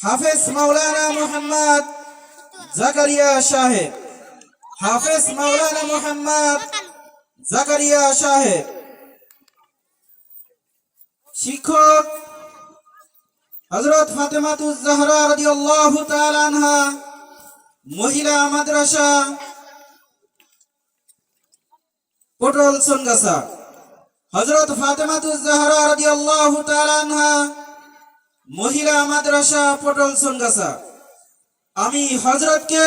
হাফেজ মাওলানা মোহাম্মদ জাকারিয়া সাহেব, হাফেজ মাওলানা মোহাম্মদ জাকারিয়া সাহেব। শিক্ষক হযরত ফাতেমাতুজ জাহরা রাদিয়াল্লাহু তাআলা আনহা, মহিলা মাদ্রাসা, পটল সোনগাছা। হযরত ফাতেমাতুজ জাহরা রাদিয়াল্লাহু তাআলা আনহা, মহিলা মাদ্রাসা, পটল সোনগাছা। আমি হযরতকে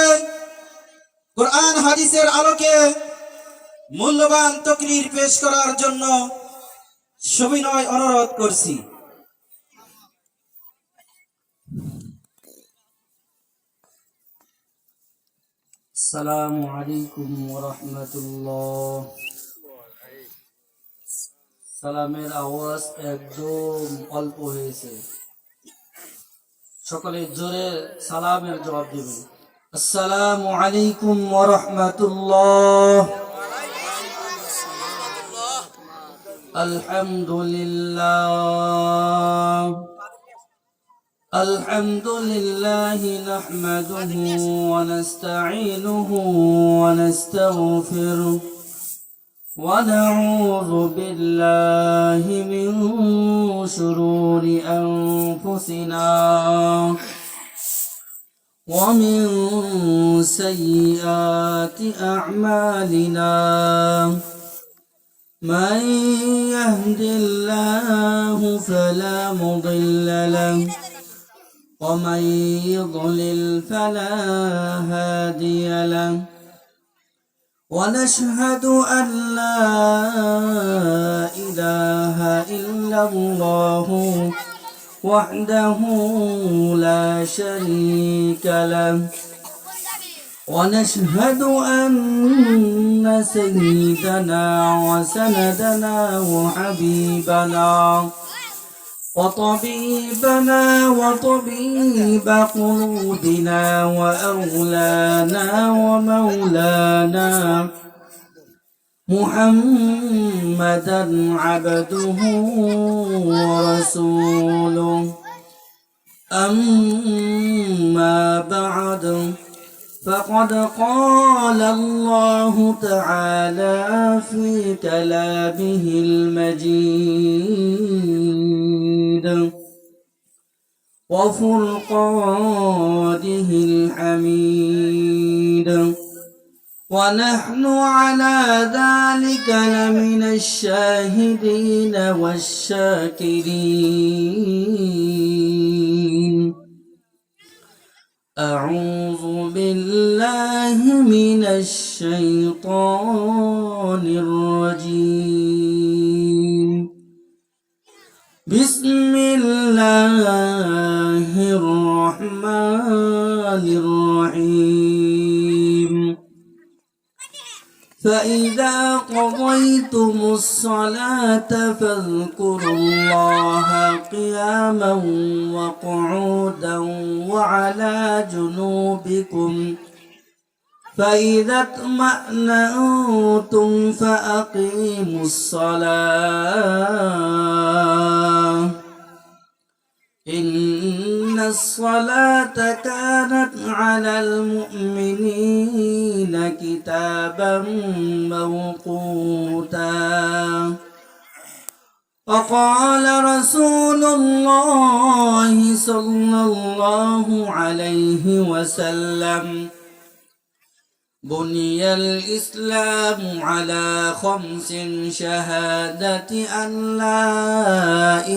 কোরআন হাদিসের আলোকে মূল্যবান তাকরীর পেশ করার জন্য সবিনয় অনুরোধ করছি। আসসালামু আলাইকুম ওয়া রাহমাতুল্লাহ। সালামের আওয়াজ একদম অল্প হয়েছে, সকলে জোরে সালামের জবাব দিবেন। আসসালামু আলাইকুম ওয়া রাহমাতুল্লাহ। আলহামদুলিল্লাহ الحمد لله نحمده ونستعينه ونستغفره ونعوذ بالله من شرور أنفسنا ومن سيئات أعمالنا، من يهد الله فلا مضل له ومن يضلل فلا هادي له، ونشهد أن لا إله إلا الله وحده لا شريك له، ونشهد أن سيدنا وسندنا وحبيبنا وطبيبنا وطبيب قلوبنا وأولانا ومولانا محمدا عبده ورسوله، أما بعد فقد قال الله تعالى في كلامه المجيد وفرقانه الحميد، ونحن على ذلك لمن الشاهدين والشاكرين. أعوذ بالله من الشيطان الرجيم. بسم الله الرحمن الرحيم. فإذا قضيتم الصلاة فاذكروا الله قياما وقعودا وعلى جنوبكم، فإذا اطمأننتم فأقيموا الصلاة، إن الصلاة كانت على المؤمنين كتابا موقوتا. وقال رسول الله صلى الله عليه وسلم: بني الإسلام على 5: شهادة أن لا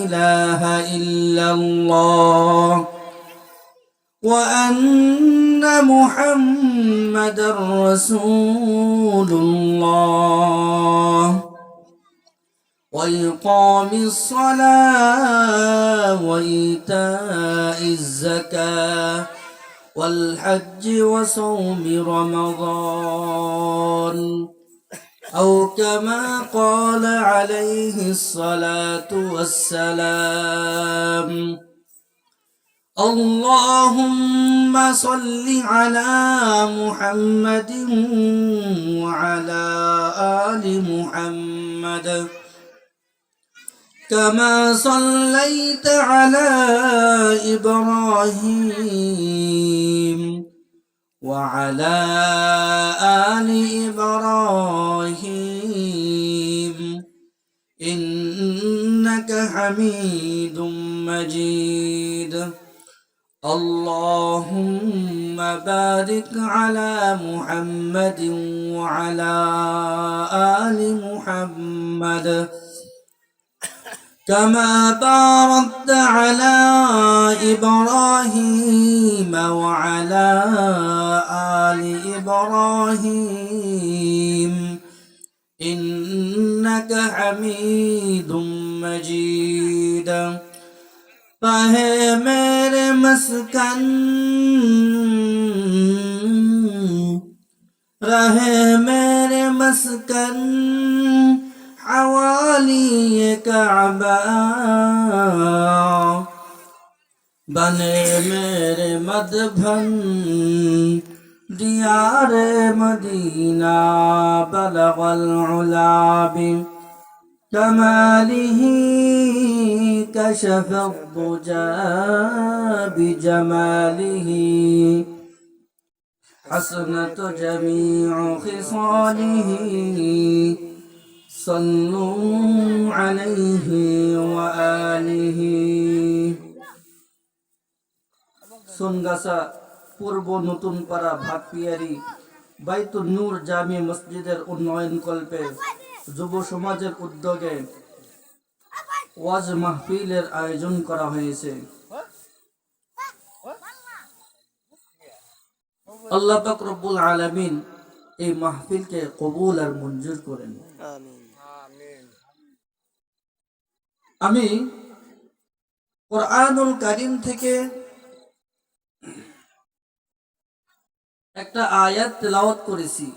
إله إلا الله وأن محمدا رسول الله، وإقام الصلاة وإيتاء الزكاة والحج وصوم رمضان، أو كما قال عليه الصلاة والسلام. اللهم صل على محمد وعلى آل محمد كما صليت على إبراهيم وعلى آل إبراهيم إنك حميد مجيد اللهم بارك على محمد وعلى آل محمد كما باركت على إبراهيم وعلى آل إبراهيم إنك حميد مجيد فهي मेरे मस्कन रहे मेरे मस्कन हवाली काबा बने मेरे मदभन दियार मदीना बलगल उलाबी كماله كشف الضجى بجماله حسنت جميع خصاله صلوا عليه وآله সোনগাছা পূর্ব নতুন পাড়া ভাটপিয়ারি বাইতুন নূর জামি মসজিদের উন্নয়ন কল্পে যুব সমাজের উদ্যোগে ওয়াজ মাহফিলের আয়োজন করা হয়েছে। আল্লাহ পাক রব্বুল আলামিন এই মাহফিলকে কবুল আর মঞ্জুর করেন। আমি কোরআনুল কারীম থেকে একটা আয়াত তেলাওয়াত করেছি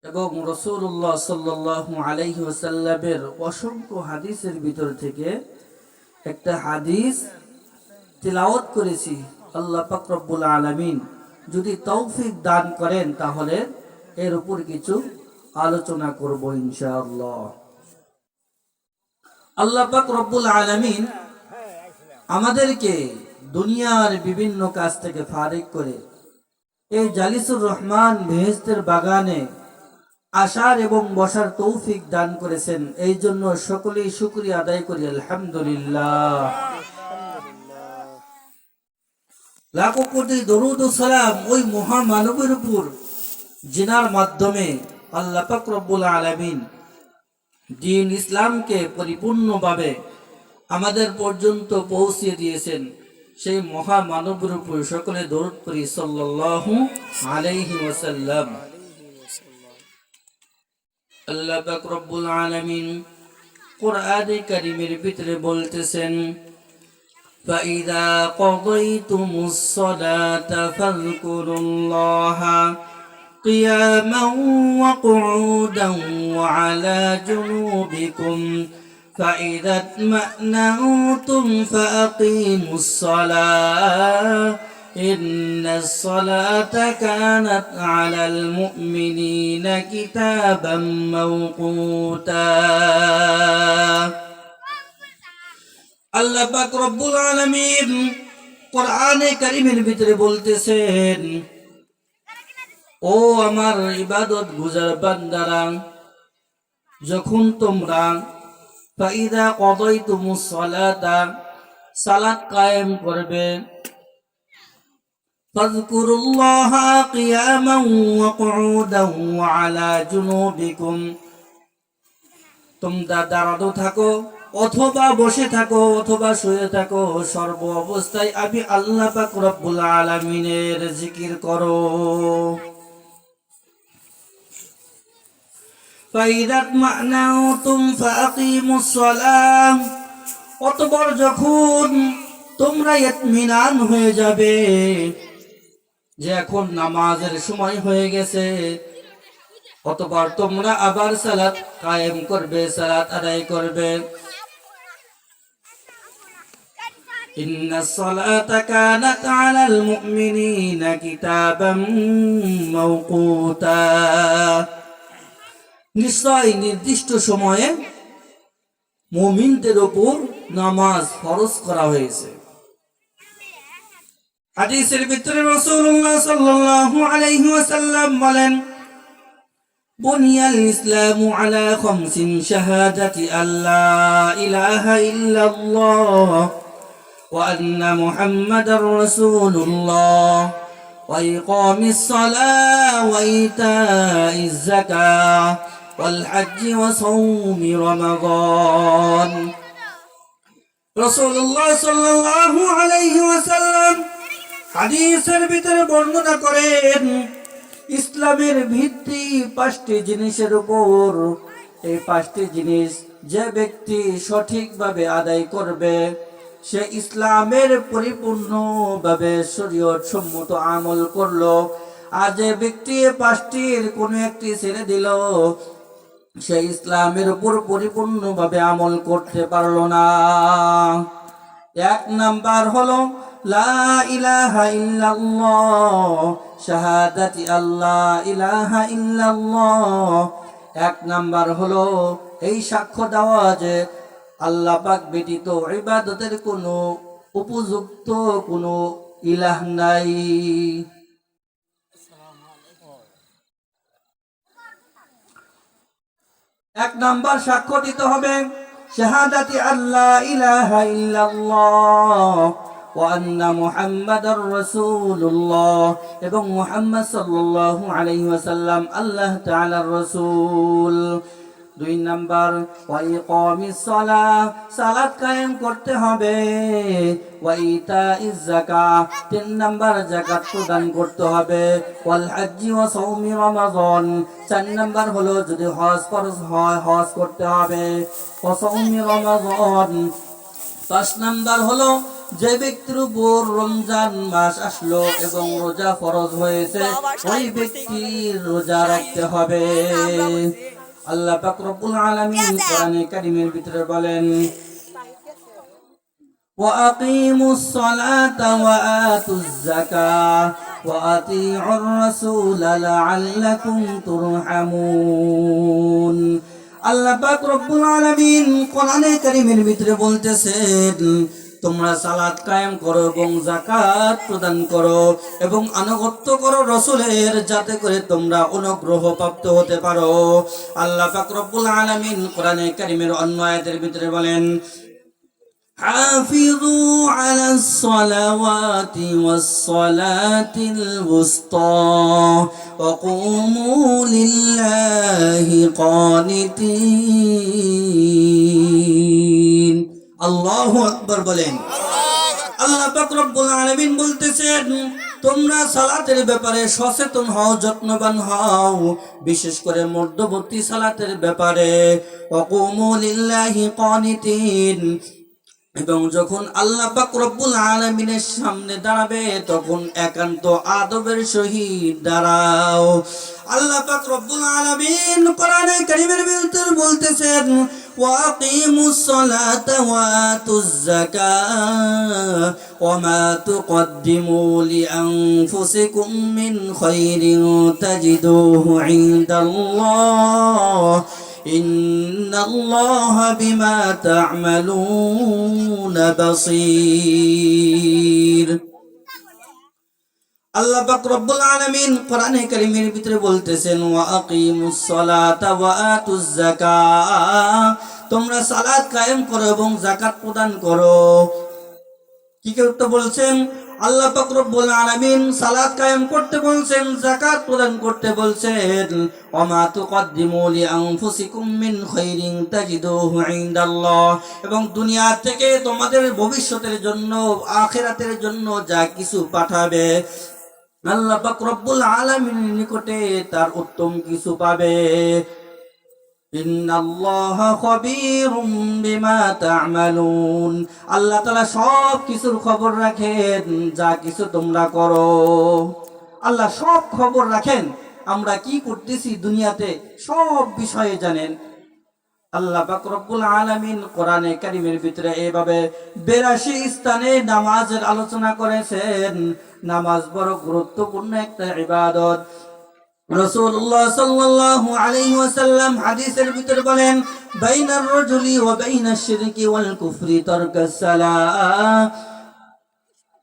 এবং রাসূলুল্লাহ সাল্লাল্লাহু আলাইহি ওয়াসাল্লামের অসংখ্য হাদিসের ভিতর থেকে একটা হাদিস তেলাওয়াত করেছি। আল্লাহ পাক রব্বুল আলামিন যদি তৌফিক দান করেন তাহলে এর উপর কিছু আলোচনা করব ইনশাআল্লাহ। আল্লাহ পাক রব্বুল আলামিন আমাদেরকে দুনিয়ার বিভিন্ন কাজ থেকে ফারিগ করে এই জালিসুর রহমান বেহেশতের বাগানে আসার এবং বসার তৌফিক দান করেছেন। এই জন্য সকলেই শুকরিয়া আদায় করি আলহামদুলিল্লাহ। লাখো কোটি দরুদ ও সালাম ওই মহামানবের উপর যিনার মাধ্যমে আল্লাহ পাক রব্বুল আলামিন দ্বীন ইসলামকে পরিপূর্ণভাবে আমাদের পর্যন্ত পৌঁছে দিয়েছেন। সেই মহামানবের উপর সকলে দরুদ পড়ি সাল্লাল্লাহু আলাইহি ওয়াসাল্লাম। আল্লাহ পাক রব্বুল আলামিন কোরআনে কারীমের ভিতরে বলতেছেন فَإِذَا قَضَيْتُمُ الصَّلَاةَ فَاذْكُرُوا اللَّهَ قِيَامًا وَقُعُودًا وَعَلَى جُنُوبِكُمْ فَإِذَا اطْمَأْنَنْتُمْ فَأَقِيمُوا الصَّلَاةَ إِنَّ الصَّلَاةَ كَانَتْ عَلَى الْمُؤْمِنِينَ كِتَابًا مَوْقُوتًا আল্লাহ পাক রব্বুল আলামিন কোরআনে কারীমের ভিতরে বলতেছেন, ও আমার ইবাদত গুজার বান্দারা, যখন তোমরা ফাইদা কদাইতুমুস সালাতা সালাত কায়েম করবে, ফাযকুরুল্লাহা কিয়ামান ওয়া কুউদান ওয়া আলা জুনুবিকুম, তোমরা দাঁড়ানো থাকো অথবা বসে থাকো অথবা শুয়ে থাকো, সর্ব অবস্থায় আমি আল্লাহ পাক রব্বুল আলামিনের জিকির করো। ফাইদা মা'নাতুম ফাআকিমুস সালাম, অতঃপর যখন তোমরা ইতমিনান হয়ে যাবে যে এখন নামাজের সময় হয়ে গেছে, অতঃপর তোমরা আবার সালাত কায়েম করবে, সালাত আদায় করবে। ইন্নাস সালাতা কানাত আলাল মুমিনিনা কিতাবাম মাওকুতা, নিশ্চয় নির্দিষ্ট সময়ে মুমিনদের উপর নামাজ ফরজ করা হয়েছে। হাদিসের ভিতরে রাসূলুল্লাহ সাল্লাল্লাহু আলাইহি ওয়াসাল্লাম বলেন, বুনিয়াল ইসলামু আলা খামসিন শাহাদাতি আল্লা ইলাহা ইল্লাল্লাহ ওয়া আন্না মুহাম্মাদার রাসূলুল্লাহ ওয়া ইকামিস সালাহ ওয়া ইতাইজ যাকাহ ওয়াল হজ্জি ওয়া সাওমি রমাদান। রাসূলুল্লাহ সাল্লাল্লাহু আলাইহি ওয়াসাল্লাম হাদিসের ভিতরে বর্ণনা করেন, ইসলামের ভিত্তি 5টি জিনিসের উপর। এই 5টি জিনিস যে ব্যক্তি সঠিকভাবে আদায় করবে, সে ইসলামের পরিপূর্ণভাবে শরীয়ত সম্মত আমল করলো। আর যে ব্যক্তি 5টির কোনো একটি ছেড়ে দিল, সে ইসলামের উপর পরিপূর্ণভাবে আমল করতে পারলো না। 1 নাম্বার হলো লা ইলাহা ইল্লাল্লাহ, শাহাদাতি আল্লাহ ইলাহা ইল্লাল্লাহ। 1 নাম্বার হলো এই সাক্ষ্য দেওয়া যে আল্লাহ পাক ব্যতীত ইবাদতের কোনো উপযুক্ত কোনো ইলাহ নাই। 1 নাম্বার সাক্ষ্য দিতে হবে শাহাদাতি আল্লাহ ইলাহা ইল্লাল্লাহ ওয়া আন্না মুহাম্মাদার রাসূলুল্লাহ, এবং মুহাম্মদ সাল্লাল্লাহু আলাইহি ওয়াসাল্লাম আল্লাহ তাআলার রাসূল। 2 নাম্বার ওয়া ইকামিস সালাহ, সালাত কায়েম করতে হবে। ওয়া ইতাইজ যাকাহ, 3 নাম্বার যাকাত প্রদান করতে হবে। ওয়াল হজ্জি ওয়া সাওমি রমাদান, 4 নাম্বার হলো যদি হজ ফরজ হয় হজ করতে হবে। ওয়া সাওমি রমাদান, 5 নাম্বার হলো যে ব্যক্তির উপর রমজান মাস আসলো এবং রোজা ফরজ হয়েছে, ওই ব্যক্তির রোজা রাখতে হবে। আল্লাহ পাক রব্বুল আলামিন কোরআনে কারীমের ভিতরে বলেন, ওয়া আকিমুস সালাতা ওয়া আতুজ যাকাহ ওয়া আতিউর রাসূল লাআল্লাকুম তুরহামুন। আল্লাহ পাক রব্বুল আলামিন কোরআনে কারীমের ভিতরে বলতেছেন, তোমরা সালাত কায়েম করো এবং যাকাত প্রদান করো এবং আনুগত্য করো রাসূলের, যাতে করে তোমরা অনুগ্রহ প্রাপ্ত হতে পারো। আল্লাহ পাক রব্বুল আলামিন কোরআনে কারীমের অন্য আয়াতের ভিতরে বলেন, হাফিযু আলাস সালাওয়াতি ওয়াস সালাতিল উসতা ওয়া কুমু লিল্লাহি কানিতিন। আল্লাহু আকবার বলেন। আল্লাহ পাক রব্বুল আলামিন বলতেছেন, তোমরা সালাতের ব্যাপারে সচেতন হও, যত্নবান হও, বিশেষ করে মধ্যবর্তী সালাতের ব্যাপারে। ওয়া কুমু লিল্লাহি কানিতিন, এবং যখন আল্লাহ পাক রব্বুল আলামিনের সামনে দাঁড়াবে তখন একান্ত আদবের সহিত দাঁড়াও। আল্লাহ পাক রব্বুল আলামিন কোরআনে কারীমের ভিতর বলতেছেন, ওয়া আকিমুস সালাতা ওয়া আতুজ যাকাহ ওয়া মা তুকদ্দিমু লিআনফুসিকুম মিন খাইরিন তাজিদুহু ইনদাল্লাহ ইন্নাল্লাহা বিমা তা'মালুনা বাসীর। আল্লাহ পাক রব্বুল আলামিন কোরআনে কারীমের ভিতরে বলতেছেন, ওয়া আকিমুস সালাতা ওয়া আতুজ যাকাহ, তোমরা সালাত কায়েম করো এবং যাকাত প্রদান করো। কি করতে বলছেন? আল্লাহ পাক রব্বুল আলামিন সালাত কায়েম করতে বলছেন, যাকাত প্রদান করতে বলছেন। ওয়া মা তুকদ্দিমু লিআনফুসিকুম মিন খাইরিন তাজিদুহু ইনদাল্লাহ, এবং দুনিয়া থেকে তোমাদের ভবিষ্যতের জন্য, আখিরাতের জন্য যা কিছু পাঠাবে, আল্লাহ পাক রব্বুল আলামিনের নিকটে তার উত্তম কিছু পাবে। ইন্নাল্লাহা খাবীরুম বিমা তা'মালুন, আল্লাহ তাআলা সব কিছুর খবর রাখেন, যা কিছু তোমরা করো। আল্লাহ সব খবর রাখেন, আমরা কি করতেছি দুনিয়াতে সব বিষয়ে জানেন। আল্লাহ পাক রব্বুল আলামিন কোরআনে কারীমের ভিতরে এভাবে 82 স্থানে নামাজের আলোচনা করেছেন। নামাজ বড় গুরুত্বপূর্ণ একটা ইবাদত। রাসূলুল্লাহ সাল্লাল্লাহু আলাইহি ওয়াসাল্লাম হাদিসের ভিতরে বলেন, বাইনার রাজুলি ওয়া বাইনাশ শিরকি ওয়াল কুফরি তারকাস সালাহ।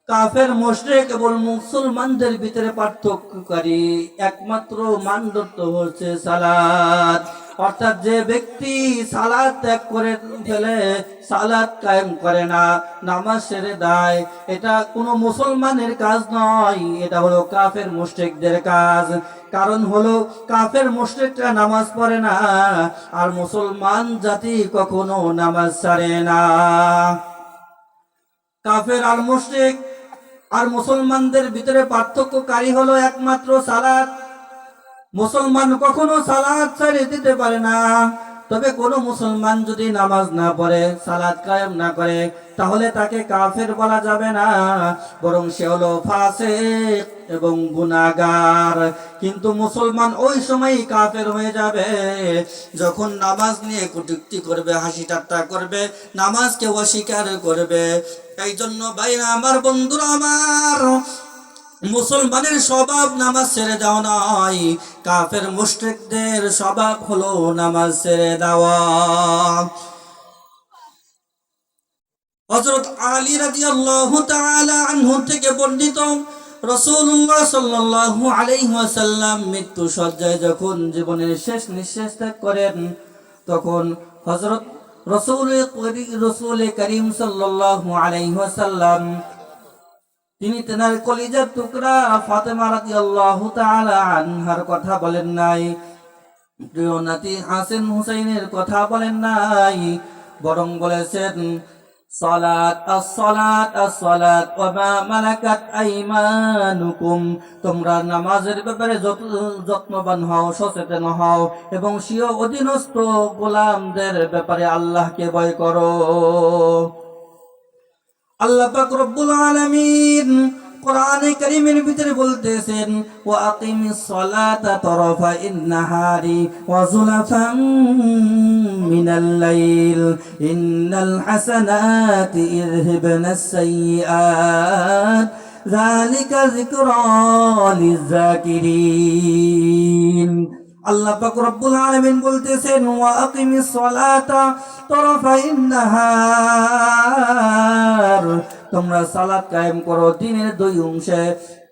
কাফের মুশরিক এবং মুসলমানদের ভিতরে পার্থক্যকারী একমাত্র মানদণ্ড হচ্ছে সালাত। অর্থাৎ যে ব্যক্তি সালাত ত্যাগ করে ফেলে, সালাত কায়েম করে না, নামাজ ছেড়ে দেয়, এটা কোনো মুসলমানের কাজ নয়, এটা হলো কাফের মুশরিকদের কাজ। কারণ হলো কাফের মুশরিকরা নামাজ পড়ে না, আর মুসলমান জাতি কখনো নামাজ ছাড়ে না। কাফের আর মুশরিক আর মুসলমানদের ভিতরে পার্থক্যকারী হলো একমাত্র সালাত। মুসলমান কখনো সালাত ছেড়ে দিতে পারে না। তবে কোনো মুসলমান যদি নামাজ না পড়ে, সালাত কায়েম না করে, তাহলে তাকে কাফের বলা যাবে না, বরং সে হলো ফাসিক এবং গুনাহগার। কিন্তু মুসলমান ওই সময়ই কাফের হয়ে যাবে যখন নামাজ নিয়ে কটূক্তি করবে, হাসি ঠাট্টা করবে, নামাজকে অস্বীকার করবে। এই জন্য ভাইরা আমার, বন্ধুরা আমার, মুসলমানের স্বভাব নামাজ ছেড়ে দেওয়া নয়, কাফের মুশরিকদের স্বভাব হলো নামাজ ছেড়ে দেওয়া। হযরত আলী রাদিয়াল্লাহু তাআলা আনহু থেকে বর্ণিত, রাসূলুল্লাহ সাল্লাল্লাহু আলাইহি ওয়াসাল্লাম মৃত্যু শয্যায় যখন জীবনের শেষ নিঃশ্বাস ত্যাগ করেন, তখন হযরত রাসূল করিম সাল্লাল্লাহু আলাইহি ওয়াসাল্লাম তিনি তেনার কলিজার টুকরা ফাতেমা রাদিয়াল্লাহু তাআলা আনহার কথা বলেন নাই, প্রিয় নাতি হাসান হুসাইনের কথা বলেন নাই, বরং বলেছেন সালাত as-সালাত as-সালাত ওয়া মা মালাকাত আইমানুকুম। তোমরা নামাজের ব্যাপারে যত্নবান হও, সচেতন হও, এবং স্বীয় অধীনস্থ গোলামদের ব্যাপারে আল্লাহকে ভয় করো। আল্লাহ পাক রব্বুল আলামিন কোরআনে কারীমের ভিতরে বলতেছেন, ওয়া আকিমিস সালাতা তারাফাইন নাহারি ওয়া যুলাফান মিনাল লাইল ইন্নাল হাসানাতি ইযহিবনাস সাইয়্যাত যালিকা যিকরা লিয-যাকিরিন। আল্লাহ পাক রব্বুল আলামিন বলতেছেন, ওয়া আকিমিস সালাতা তারাফাইন নাহার, তোমরা সালাত কায়েম করো দিনের দুই অংশে।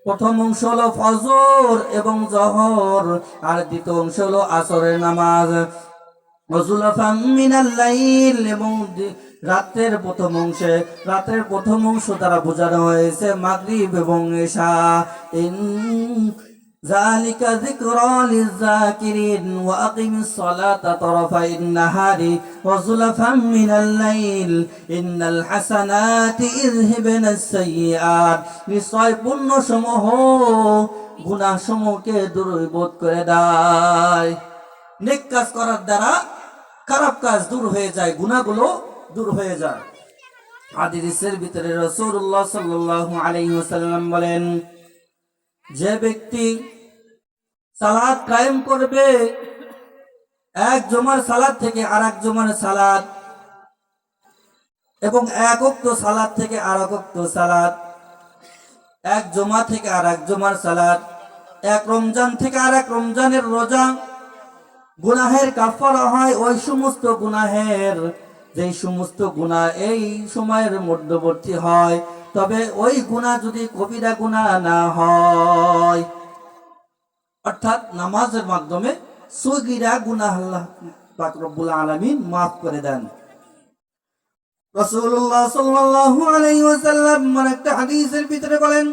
প্রথম অংশ হলো ফজর এবং জোহর, আর দ্বিতীয় অংশ হলো আসরের নামাজ। ওয়াজুলাফাম মিনাল লাইল, এবং রাতের প্রথম অংশে, রাতের প্রথম অংশ দ্বারা বোঝানো হয়েছে মাগরিব এবং ইশা। ذلك ذكرى للذاكرين وأقم الصلاة طرفي النهار وزلفا من الليل إن الحسنات يذهبن السيئات। নিশ্চয় পুণ্য সমূহ গুনাহ সমূহকে দূরীভূত করে দেয়। নেক কাজ করার দ্বারা খারাপ কাজ দূর হয়ে যায়, গুনাহগুলো দূর হয়ে যায়। হাদিসের ভিতরে রাসূলুল্লাহ সাল্লাল্লাহু আলাইহি ওয়াসাল্লাম বলেন, যে ব্যক্তি সালাত কায়েম করবে এক জমার সালাত থেকে আরেক জমার সালাত, এবং এক ওয়াক্ত সালাত থেকে আরেক ওয়াক্ত সালাত, এক জমা থেকে আরেক জমার সালাত, এক রমজান থেকে আরেক রমজানের রোজা, গুনাহের কাফারা হয় ওই সমস্ত গুনাহের যে সমস্ত গুনাহ এই সময়ের মধ্যবর্তী হয়। তবে ওই গুনাহ যদি কবিরা গুনাহ না হয়, অর্থাৎ নামাজের মাধ্যমে সগীরা গুনাহ আল্লাহ পাক রব্বুল আলামিন মাফ করে দেন। রাসূলুল্লাহ সাল্লাল্লাহু আলাইহি ওয়াসাল্লাম একটা হাদিসের ভিতরে বলেন,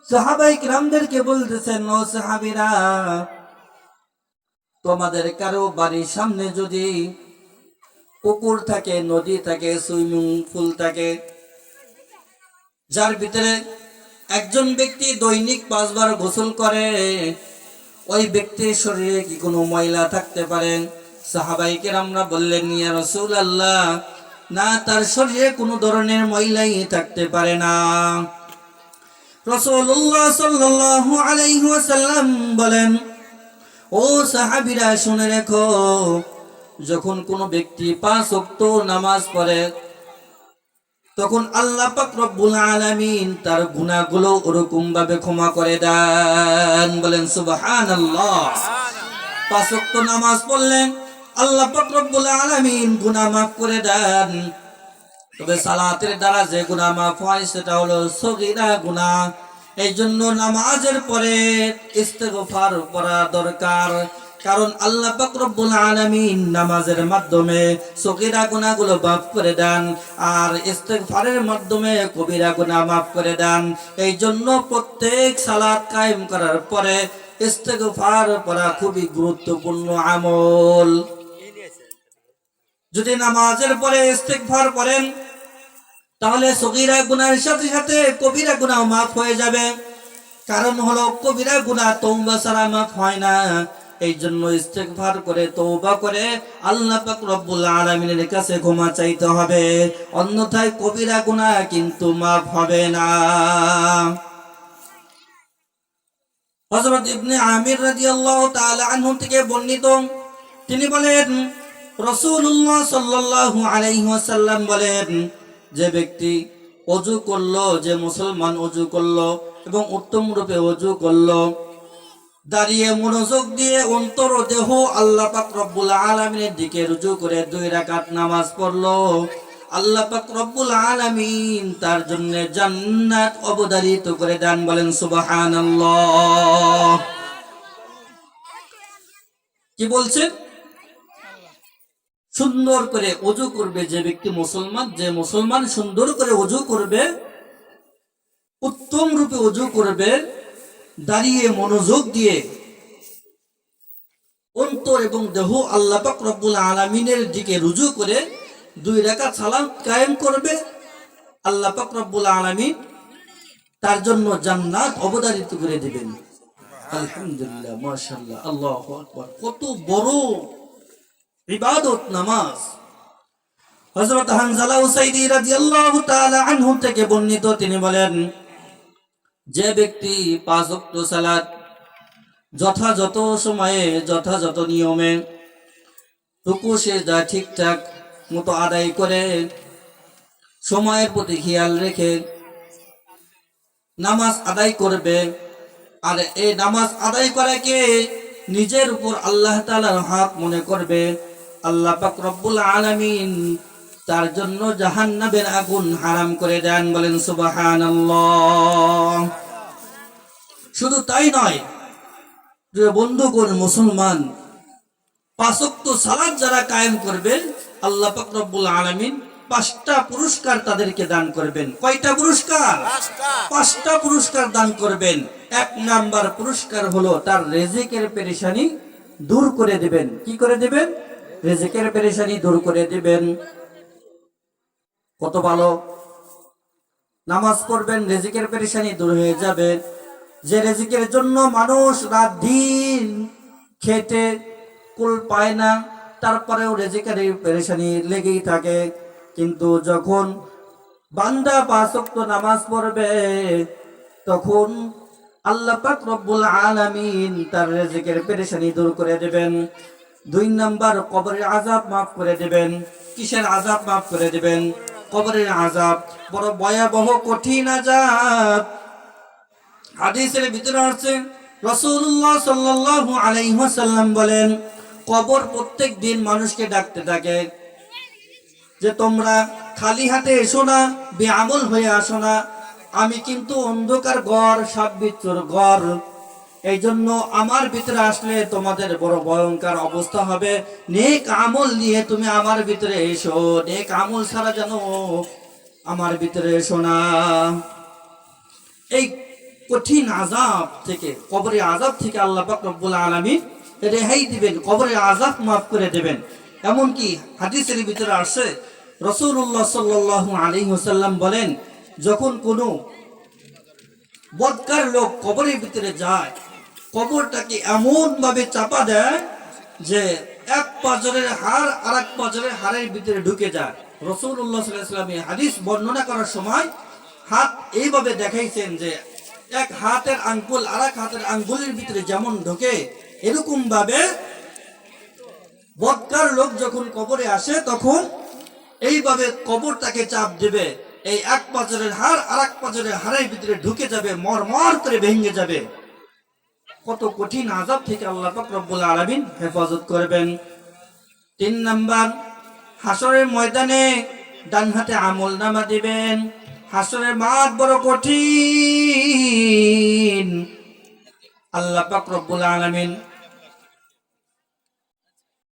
সাহাবায়ে কিরামদেরকে বলতেছেন, ও সাহাবীরা, তোমাদের কারো বাড়ির সামনে যদি পুকুর থাকে, নদী থাকে, সুইমিং পুল থাকে, যার ভিতরে একজন ব্যক্তি দৈনিক 5 বার গোসল করে, ওই ব্যক্তির শরীরে কি কোনো ময়লা থাকতে পারে? সাহাবায়ে কেরামরা বললেন, ইয়া রাসূলুল্লাহ, না, তার শরীরে কোনো ধরনের ময়লাই থাকতে পারে না। রাসূলুল্লাহ সাল্লাল্লাহু আলাইহি ওয়াসাল্লাম বলেন, ও সাহাবীরা, শুনে রেখো, যখন কোনো ব্যক্তি 5 ওয়াক্ত নামাজ পড়ে, তখন আল্লাহ পাক রব্বুল আলামিন তার গুনাহগুলো ওরকম ভাবে ক্ষমা করে দেন। বলেন সুবহানাল্লাহ। পাঁচ ওয়াক্ত নামাজ পড়লেন আল্লাহ পাক রব্বুল আলামিন গুনাহ মাফ করে দেন। তবে সালাতের দ্বারা যে গুনাহ মাফ হয় সেটা হলো সগীরা গুনাহ। এই জন্য নামাজের পরে ইস্তেগফার করা দরকার, কারণ আল্লাহ পাক রব্বুল আলামিন নামাজের মাধ্যমে সগীরা গুনাহগুলো মাফ করে দেন আর ইস্তেগফারের মাধ্যমে কবিরা গুনাহ মাফ করে দেন। এই জন্য প্রত্যেক সালাত কায়েম করার পরে ইস্তেগফার করা খুবই গুরুত্বপূর্ণ আমল। যদি নামাজের পরে ইস্তেগফার করেন তাহলে সগীরা গুনাহের সাথে সাথে কবিরা গুনাহ মাফ হয়ে যাবে। কারণ হলো কবিরা গুনাহ তওবা ছাড়া মাফ হয় না। এই জন্য ইস্তেগফার করে তওবা করে আল্লাহ পাক রব্বুল আলামিনের কাছে ক্ষমা চাইতে হবে, অন্যথায় কবিরা গুনাহ কিন্তু মাফ হবে না। হযরত ইবনে আমির রাদিয়াল্লাহু তাআলা আনহু থেকে বর্ণিত, তিনি বলেন রাসূলুল্লাহ সাল্লাল্লাহু আলাইহি ওয়াসাল্লাম বলেন, যে ব্যক্তি ওযু করলো, যে মুসলমান ওযু করলো এবং উত্তম রূপে ওযু করলো, দাঁড়িয়ে মনোযোগ দিয়ে অন্তর ও দেহ আল্লাহ পাক রব্বুল আলামিনের দিকে রুজু করে 2 রাকাত নামাজ পড়লো, আল্লাহ পাক রব্বুল আলামিন তার জন্য জান্নাত অবধারিত করে দেন। বলেন সুবহানাল্লাহ। কি বলছেন? সুন্দর করে ওযু করবে যে ব্যক্তি মুসলমান, যে মুসলমান সুন্দর করে ওযু করবে, উত্তম রূপে ওযু করবে, দাঁড়িয়ে মনোযোগ দিয়ে অন্তর এবং দেহ আল্লাহ পাক রব্বুল আলামিনের দিকে রুজু করে 2 রাকাত সালাত কায়েম করবে, আল্লাহ পাক রব্বুল আলামিন তার জন্য জান্নাত অবধারিত করে দিবেন। আলহামদুলিল্লাহ, মাশাআল্লাহ, আল্লাহু আকবার। কত বড় ইবাদত নামাজ। হযরত হানজালা উসাইদি রাদিয়াল্লাহু তাআলা আনহু থেকে বর্ণিত, তিনি বলেন, যে ব্যক্তি 5 ওয়াক্ত সালাত যথাযথ সময়ে যথাযথ নিয়মে রুকু সিজদা ঠিকঠাক মতো আদায় করে, সময়ের প্রতি খেয়াল রেখে নামাজ আদায় করবে, আর এই নামাজ আদায় করাকে নিজের উপর আল্লাহ তাআলার হক মনে করবে, আল্লাহ পাক রব্বুল আলামিন তার জন্য জাহান্নামের আগুন হারাম করে দেন। বলেন সুবহানাল্লাহ। শুধু তাই নয়, যে বন্ধুগণ মুসলমান 5 ওয়াক্ত সালাত যারা কায়েম করবে, আল্লাহ পাক রব্বুল আলামিন 5টা পুরস্কার তাদেরকে দান করবেন। কয়টা পুরস্কার? 5টা পুরস্কার দান করবেন। 1 নাম্বার পুরস্কার হলো তার রিজিকের পেরেশানি দূর করে দিবেন। কি করে দিবেন? রিজিকের পেরেশানি দূর করে দিবেন। কত ভালো! নামাজ পড়বেন, রিজিকের পেরেশানি দূর হয়ে যাবে। যে রিজিকের জন্য মানুষ রাত দিন খেটে কুল পায় না, তারপরেও রিজিকের পেরেশানি লেগেই থাকে, কিন্তু যখন বান্দা 5 ওয়াক্ত নামাজ পড়বে তখন আল্লাহ পাক রব্বুল আলামিন তার রিজিকের পেরেশানি দূর করে দেবেন। 2 নাম্বার, কবরের আযাব মাফ করে দেবেন। কিসের আযাব মাফ করে দেবেন? কবরের আযাব বড় ভয়াবহ কঠিন আযাব। হাদিসের ভিতরে আছে, রাসূলুল্লাহ সাল্লাল্লাহু আলাইহি ওয়াসাল্লাম বলেন, কবর প্রত্যেক দিন মানুষকে ডাকতে থাকে যে তোমরা খালি হাতে এসো না, বেআমল হয়ে আসো না, আমি কিন্তু অন্ধকার ঘর, সাপ বিচ্ছুর ঘর, এই জন্য আমার ভিতরে আসলে তোমাদের বড় ভয়ঙ্কর অবস্থা হবে। নেক আমল নিয়ে তুমি আমার ভিতরে এসো, নেক আমল ছাড়া যেন আমার ভিতরে এসো না। এই কঠিন আযাব থেকে, কবরের আযাব থেকে আল্লাহ পাক রব্বুল আলামিন রেহাই দিবেন, কবরের আযাব মাফ করে দেবেন। এমনকি হাদিসের ভিতরে আসে, রাসূলুল্লাহ সাল্লাল্লাহু আলাইহি ওয়াসাল্লাম বলেন, যখন কোনো বদকার লোক কবরের ভিতরে যায়, কবরটাকে এমন ভাবে চাপা দেয় যে এক পাঁজরের হাড় আর এক পাঁজরের হাড়ের ভিতরে ঢুকে যায়। রাসূলুল্লাহ সাল্লাল্লাহু আলাইহি ওয়াসাল্লাম এই হাদিস বর্ণনা করার সময় হাত এইভাবে দেখাইছেন যে এক হাতের আঙ্গুল আর এক হাতের আঙ্গুলের ভিতরে যেমন ঢোকে, এরকম ভাবে বদকার লোক যখন কবরে আসে তখন এইভাবে কবরটাকে চাপ দেবে, এই এক পাঁজরের হাড় আর এক পাঁজরের হাড়ের ভিতরে ঢুকে যাবে, মরমর করে ভেঙে যাবে। কত কঠিন আযাব থেকে আল্লাহ পাক রব্বুল আলামিন হেফাজত করবেন। 3 নাম্বার, হাসরের ময়দানে ডান হাতে আমলনামা দিবেন। হাসরের মাঠ বড় কঠিন। আল্লাহ পাক রব্বুল আলামিন